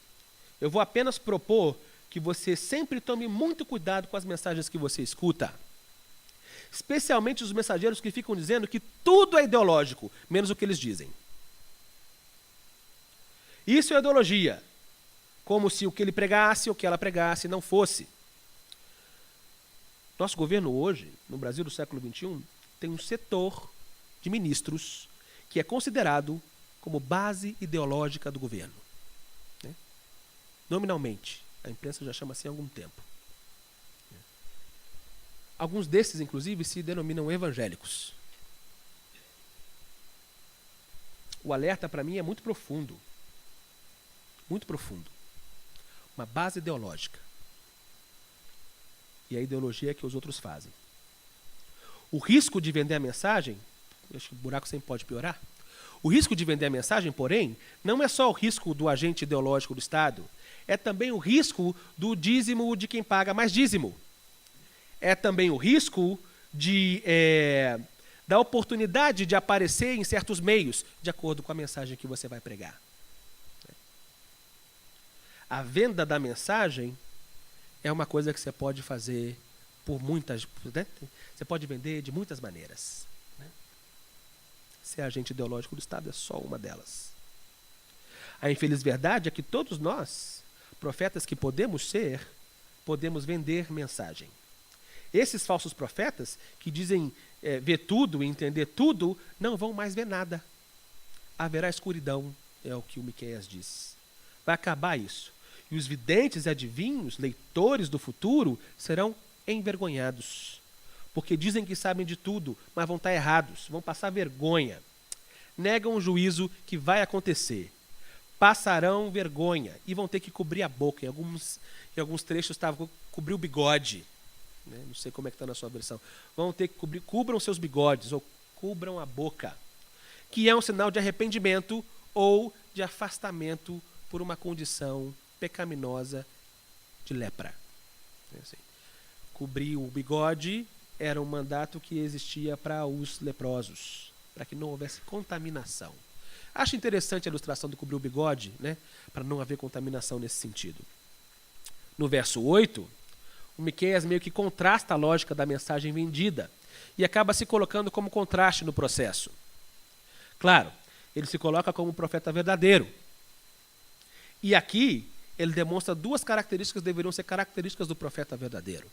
eu vou apenas propor que você sempre tome muito cuidado com as mensagens que você escuta. Especialmente os mensageiros que ficam dizendo que tudo é ideológico, menos o que eles dizem. Isso é ideologia. Como se o que ele pregasse ou o que ela pregasse não fosse. Nosso governo hoje, no Brasil do século XXI, tem um setor de ministros que é considerado como base ideológica do governo. Nominalmente. A imprensa já chama assim há algum tempo. Alguns desses, inclusive, se denominam evangélicos. O alerta, para mim, é muito profundo. Muito profundo. Uma base ideológica. E a ideologia é que os outros fazem. O risco de vender a mensagem, acho que o buraco sempre pode piorar. O risco de vender a mensagem, porém, não é só o risco do agente ideológico do Estado, é também o risco do dízimo de quem paga mais dízimo. É também o risco da oportunidade de aparecer em certos meios, de acordo com a mensagem que você vai pregar. A venda da mensagem é uma coisa que você pode fazer por muitas... Você pode vender de muitas maneiras. Ser agente ideológico do Estado é só uma delas. A infeliz verdade é que todos nós, profetas que podemos ser, podemos vender mensagem. Esses falsos profetas, que dizem ver tudo e entender tudo, não vão mais ver nada. Haverá escuridão, é o que o Miqueias diz. Vai acabar isso. E os videntes e adivinhos, leitores do futuro, serão envergonhados. Porque dizem que sabem de tudo, mas vão estar errados, vão passar vergonha. Negam o juízo que vai acontecer. Passarão vergonha e vão ter que cobrir a boca. Em alguns trechos estava cobrir o bigode. Né? Não sei como é que está na sua versão. Vão ter que cubram seus bigodes ou cubram a boca. Que é um sinal de arrependimento ou de afastamento por uma condição pecaminosa de lepra. Assim, cobrir o bigode era um mandato que existia para os leprosos, para que não houvesse contaminação. Acho interessante a ilustração do cobrir o bigode, né, para não haver contaminação nesse sentido. No verso 8, o Miqueias meio que contrasta a lógica da mensagem vendida e acaba se colocando como contraste no processo. Claro, ele se coloca como um profeta verdadeiro. E aqui ele demonstra duas características que deveriam ser características do profeta verdadeiro.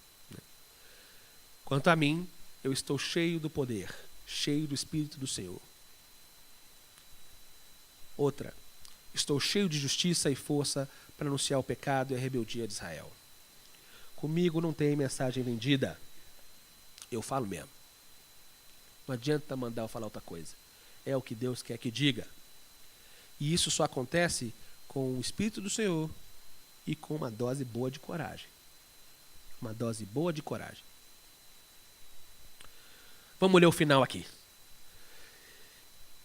Quanto a mim, eu estou cheio do poder, cheio do Espírito do Senhor. Outra, estou cheio de justiça e força para anunciar o pecado e a rebeldia de Israel. Comigo não tem mensagem vendida. Eu falo mesmo. Não adianta mandar eu falar outra coisa. É o que Deus quer que diga. E isso só acontece com o Espírito do Senhor e com uma dose boa de coragem. Uma dose boa de coragem. Vamos ler o final aqui.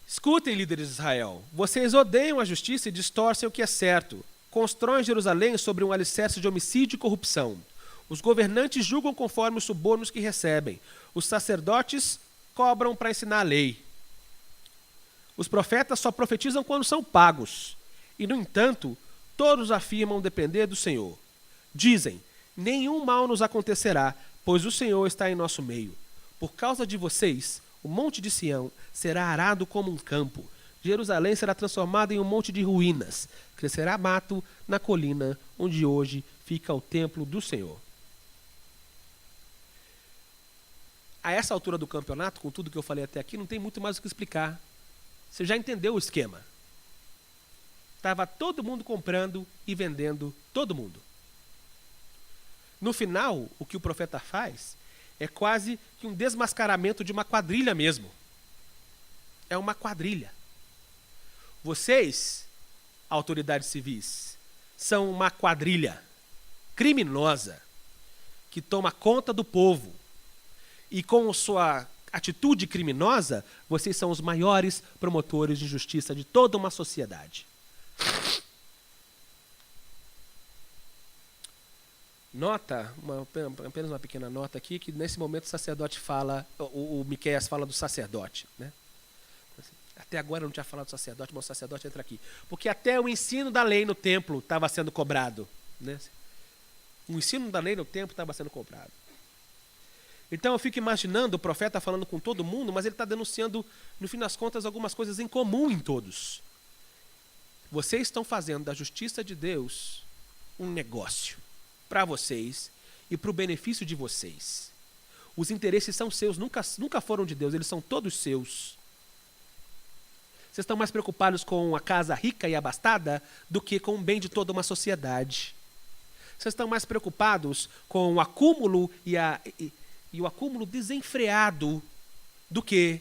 Escutem, líderes de Israel. Vocês odeiam a justiça e distorcem o que é certo. Constroem Jerusalém sobre um alicerce de homicídio e corrupção. Os governantes julgam conforme os subornos que recebem. Os sacerdotes cobram para ensinar a lei. Os profetas só profetizam quando são pagos. E, no entanto, todos afirmam depender do Senhor. Dizem, nenhum mal nos acontecerá, pois o Senhor está em nosso meio. Por causa de vocês, o monte de Sião será arado como um campo. Jerusalém será transformada em um monte de ruínas. Crescerá mato na colina onde hoje fica o templo do Senhor. A essa altura do campeonato, com tudo que eu falei até aqui, não tem muito mais o que explicar. Você já entendeu o esquema. Estava todo mundo comprando e vendendo, todo mundo. No final, o que o profeta faz é quase que um desmascaramento de uma quadrilha mesmo. É uma quadrilha. Vocês, autoridades civis, são uma quadrilha criminosa que toma conta do povo. E com sua atitude criminosa, vocês são os maiores promotores de justiça de toda uma sociedade. Nota, apenas uma pequena nota aqui, que nesse momento o sacerdote fala, o Miqueias fala do sacerdote. Né? Até agora eu não tinha falado do sacerdote, mas o sacerdote entra aqui. Porque até o ensino da lei no templo estava sendo cobrado. Né? O ensino da lei no templo estava sendo cobrado. Então eu fico imaginando o profeta falando com todo mundo, mas ele está denunciando, no fim das contas, algumas coisas em comum em todos. Vocês estão fazendo da justiça de Deus um negócio para vocês e para o benefício de vocês. Os interesses são seus, nunca foram de Deus, eles são todos seus. Vocês estão mais preocupados com a casa rica e abastada do que com o bem de toda uma sociedade. Vocês estão mais preocupados com o acúmulo e o acúmulo desenfreado do que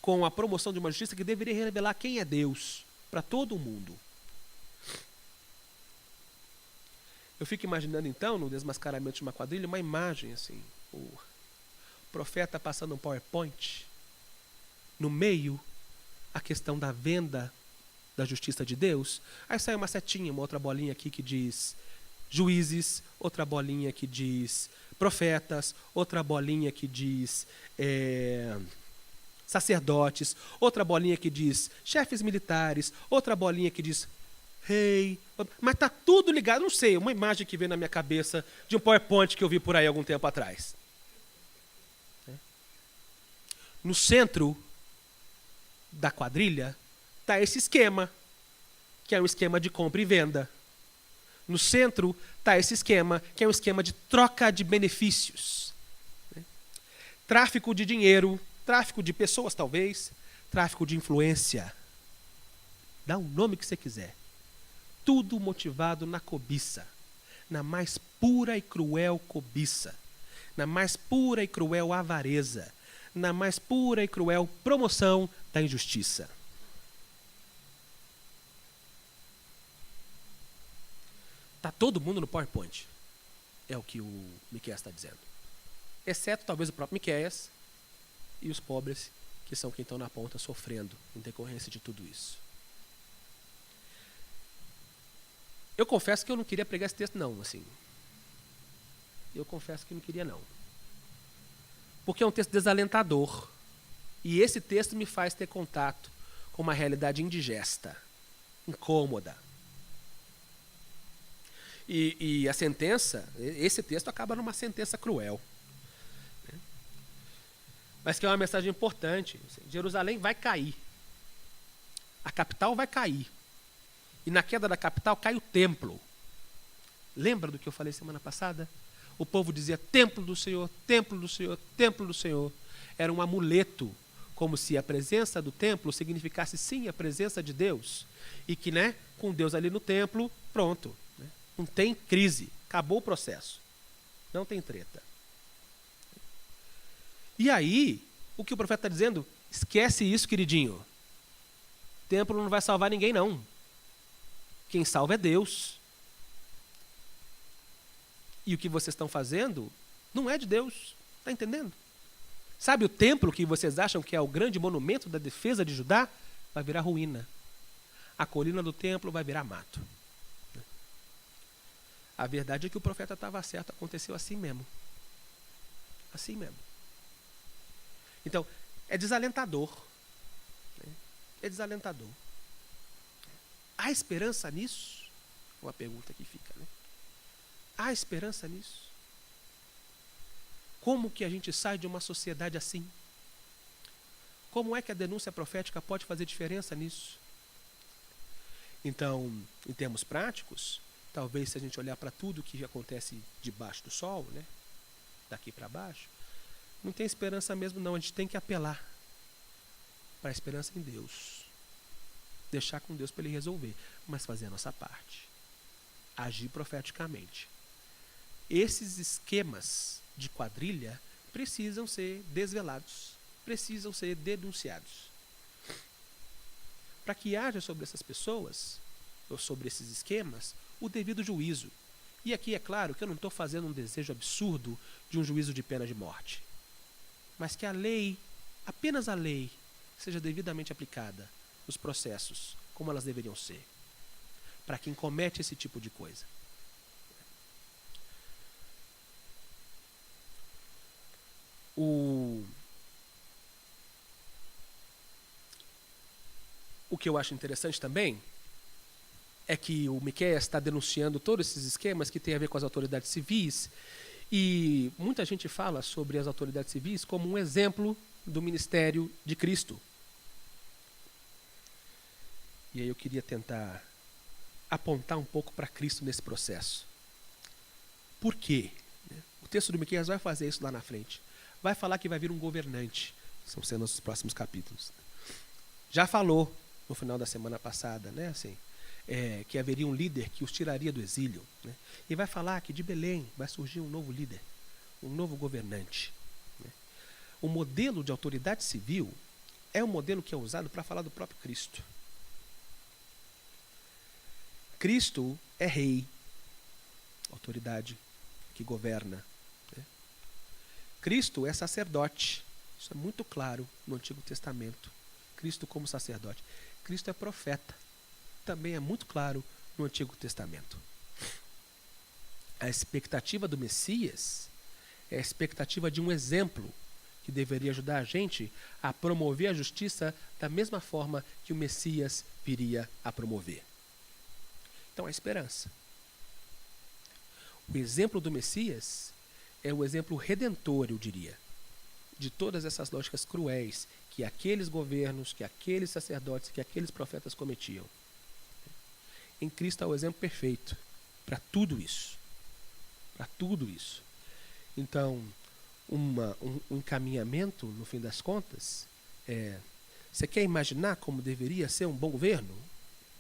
com a promoção de uma justiça que deveria revelar quem é Deus para todo mundo. Eu fico imaginando então, no desmascaramento de uma quadrilha, uma imagem assim, o profeta passando um PowerPoint, no meio a questão da venda da justiça de Deus, aí sai uma setinha, uma outra bolinha aqui que diz juízes, outra bolinha que diz profetas, outra bolinha que diz sacerdotes, outra bolinha que diz chefes militares, outra bolinha que diz rei, mas está tudo ligado, não sei, uma imagem que veio na minha cabeça de um PowerPoint que eu vi por aí algum tempo atrás. No centro da quadrilha está esse esquema, que é um esquema de compra e venda. No centro está esse esquema, que é um esquema de troca de benefícios. Tráfico de dinheiro, tráfico de pessoas talvez, tráfico de influência. Dá o nome que você quiser. tudo motivado na cobiça, na mais pura e cruel cobiça, na mais pura e cruel avareza, na mais pura e cruel promoção da injustiça. Está todo mundo no PowerPoint, é o que o Miqueias está dizendo. Exceto talvez o próprio Miqueias e os pobres, que são quem estão na ponta sofrendo em decorrência de tudo isso. Eu confesso que eu não queria pregar esse texto, não, assim. Eu confesso que não queria, não. Porque é um texto desalentador. E esse texto me faz ter contato com uma realidade indigesta, incômoda. E a sentença, esse texto acaba numa sentença cruel. Mas que é uma mensagem importante. Jerusalém vai cair. A capital vai cair. E na queda da capital cai o templo. Lembra do que eu falei semana passada? O povo dizia templo do Senhor, templo do Senhor, templo do Senhor. Era um amuleto, como se a presença do templo significasse sim a presença de Deus. E que, com Deus ali no templo, pronto. Não tem crise, acabou o processo. Não tem treta. E aí, o que o profeta está dizendo? Esquece isso, queridinho. O templo não vai salvar ninguém, não. Quem salva é Deus. E o que vocês estão fazendo não é de Deus. Está entendendo? Sabe o templo que vocês acham que é o grande monumento da defesa de Judá? Vai virar ruína. A colina do templo vai virar mato. A verdade é que o profeta estava certo, aconteceu assim mesmo. Assim mesmo. Então, é desalentador. É desalentador. Há esperança nisso? Uma pergunta que fica, Há esperança nisso? Como que a gente sai de uma sociedade assim? Como é que a denúncia profética pode fazer diferença nisso? Então, em termos práticos, talvez se a gente olhar para tudo que acontece debaixo do sol, daqui para baixo, não tem esperança mesmo não, a gente tem que apelar para a esperança em Deus. Deixar com Deus para Ele resolver, mas fazer a nossa parte. Agir profeticamente. Esses esquemas de quadrilha precisam ser desvelados, precisam ser denunciados. Para que haja sobre essas pessoas, ou sobre esses esquemas, o devido juízo. E aqui é claro que eu não estou fazendo um desejo absurdo de um juízo de pena de morte. Mas que a lei, apenas a lei, seja devidamente aplicada nos processos, como elas deveriam ser, para quem comete esse tipo de coisa. O que eu acho interessante também é que o Miqueias está denunciando todos esses esquemas que têm a ver com as autoridades civis, e muita gente fala sobre as autoridades civis como um exemplo do ministério de Cristo. E aí eu queria tentar apontar um pouco para Cristo nesse processo. Por quê? O texto do Miqueias vai fazer isso lá na frente. Vai falar que vai vir um governante. São cenas dos próximos capítulos. Já falou no final da semana passada, que haveria um líder que os tiraria do exílio. E vai falar que de Belém vai surgir um novo líder, um novo governante. O modelo de autoridade civil é um modelo que é usado para falar do próprio Cristo. Cristo é rei, autoridade que governa. Cristo é sacerdote. Isso é muito claro no Antigo Testamento. Cristo como sacerdote. Cristo é profeta. Também é muito claro no Antigo Testamento. A expectativa do Messias é a expectativa de um exemplo que deveria ajudar a gente a promover a justiça da mesma forma que o Messias viria a promover. Então, a esperança. O exemplo do Messias é o exemplo redentor, eu diria, de todas essas lógicas cruéis que aqueles governos, que aqueles sacerdotes, que aqueles profetas cometiam. Em Cristo há o exemplo perfeito para tudo isso. Para tudo isso. Então, um encaminhamento, no fim das contas, você quer imaginar como deveria ser um bom governo?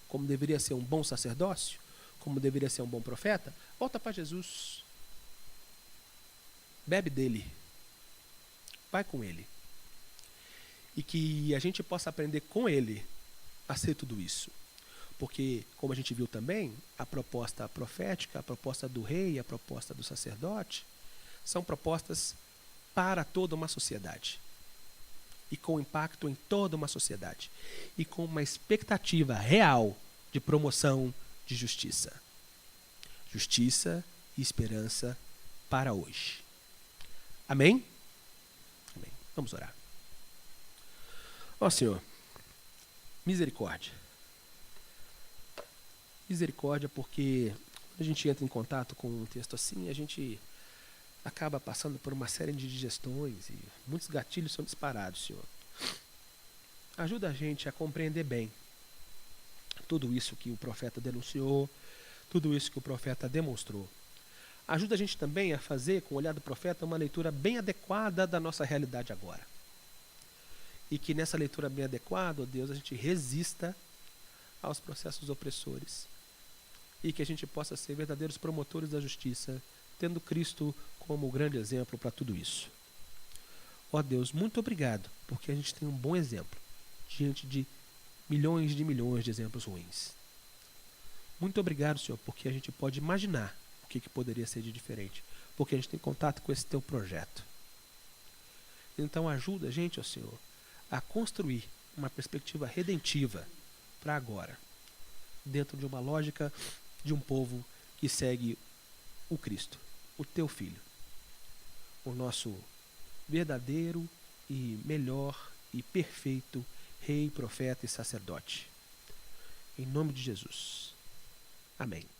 como deveria ser um bom sacerdócio, como deveria ser um bom profeta, volta para Jesus. Bebe dele. Vai com ele. E que a gente possa aprender com ele a ser tudo isso. Porque, como a gente viu também, a proposta profética, a proposta do rei, a proposta do sacerdote, são propostas para toda uma sociedade. E com impacto em toda uma sociedade. E com uma expectativa real de promoção de justiça. Justiça e esperança para hoje. Amém? Amém. Vamos orar. Ó Senhor, misericórdia. Misericórdia, porque quando a gente entra em contato com um texto assim, a gente acaba passando por uma série de digestões e muitos gatilhos são disparados, Senhor. Ajuda a gente a compreender bem tudo isso que o profeta denunciou, tudo isso que o profeta demonstrou. Ajuda a gente também a fazer, com o olhar do profeta, uma leitura bem adequada da nossa realidade agora. E que nessa leitura bem adequada, ó Deus, a gente resista aos processos opressores. E que a gente possa ser verdadeiros promotores da justiça, tendo Cristo como o grande exemplo para tudo isso. Ó Deus, muito obrigado, porque a gente tem um bom exemplo, diante de milhões de exemplos ruins. Muito obrigado, Senhor, porque a gente pode imaginar o que poderia ser de diferente, porque a gente tem contato com esse teu projeto. Então ajuda a gente, ó Senhor, a construir uma perspectiva redentiva para agora, dentro de uma lógica de um povo que segue o Cristo, o teu Filho, o nosso verdadeiro e melhor e perfeito Rei, Profeta e Sacerdote. Em nome de Jesus. Amém.